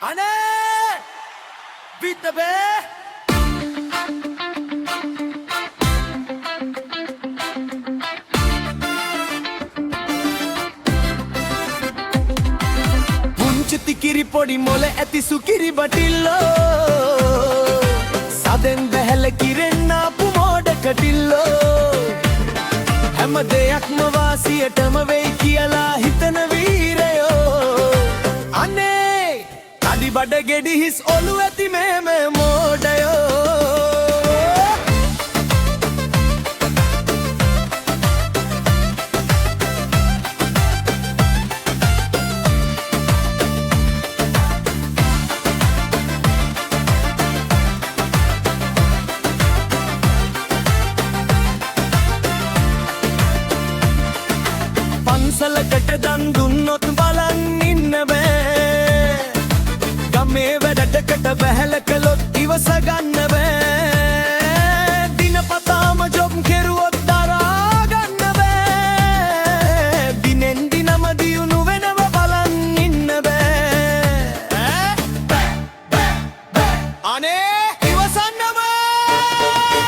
අනේ විතබේ පුංචි කිරි පොඩි මොල ඇති සුකිරි බටිල්ලෝ සදෙන් බැහැල කිරෙන්න ආපු මෝඩ කටිල්ලෝ හැම දෙයක්ම වාසියටම වෙයි කියලා හිතන වීරයෝ අනේ අඩි බඩ ගෙඩි හිස් ඔලු ඇති මේම මෝඩයෝ පන්සලකට දන් දුන්නොත් බලන් ඉන්න බෑ ගමේ වැඩටකට බැහැල කළොත් ඉවස ගන්න බෑ දිනපතාම ජොබ් කෙරුවොත් දරා ගන්න බෑ දිනෙන් දිනම දියුණු වෙනව බලන් ඉන්න බෑ අනේ ඉවසන්න බෑ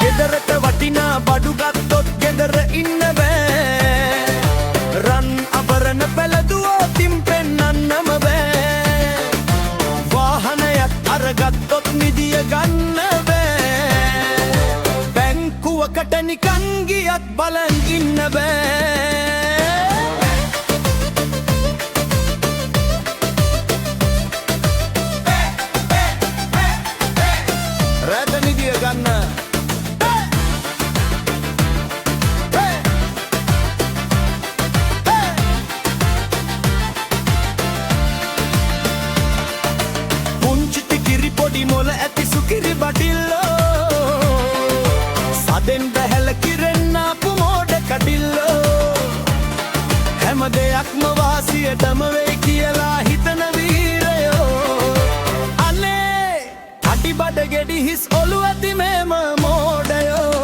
ගෙදරට වටිනා බඩු ගත්තොත් ගෙදර ඉන්න බෑ රන් අබරණ පැලදුවෝතින් පෙන්නන්නම බෑ වාහනයක් අරගත්තොත් නිදිය ගන්න බෑ බැංකුවකට නිකන් ගියත් බලන් ඉන්න බෑ රැට නිදිය ගන්න පොඩි මොල ඇති සුකිරි බටිල්ලෝ සදෙන් බැහැල කිරෙන්න ආපු මෝඩ කටිල්ලෝ හැම දෙයක්ම වාසියටම වෙයි කියලා හිතන වීරයෝ අනේ අඩි බඩ ගෙඩි හිස් ඔලු ඇති මේම මෝඩයෝ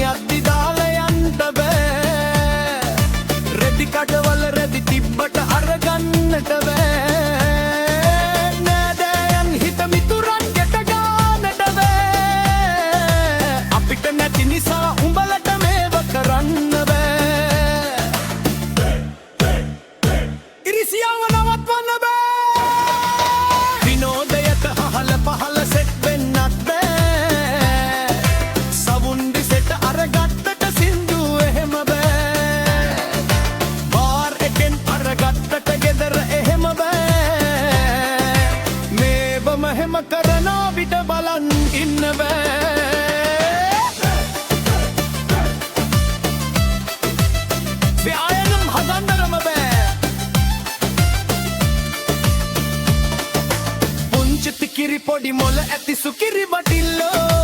යද්දි දාලා යන්න බෑ රෙදි කඩවල රෙදි තිබ්බට අරගන්නට බෑ නෑදෑයන් හිත මිතුරන් ගෙට ගන්නට බෑ අපිට නැති නිසා උඹලට මේව කරන්න බෑ ඉරිසියාව නවත්වන්න බෑ විනෝදයට අහල පහල සෙට් වෙන්නත් බෑ අරගත්තට සින්දු එහෙම බෑ බාර් එකෙන් අරගත්තට ගෙදර එහෙම බෑ මේවම හැම කරන විට බලන් ඉන්න බෑ ව්‍යායාම් හදන්නම බෑ පුංචි කිරි පොඩි මොල ඇති සුකිරි බටිල්ලෝ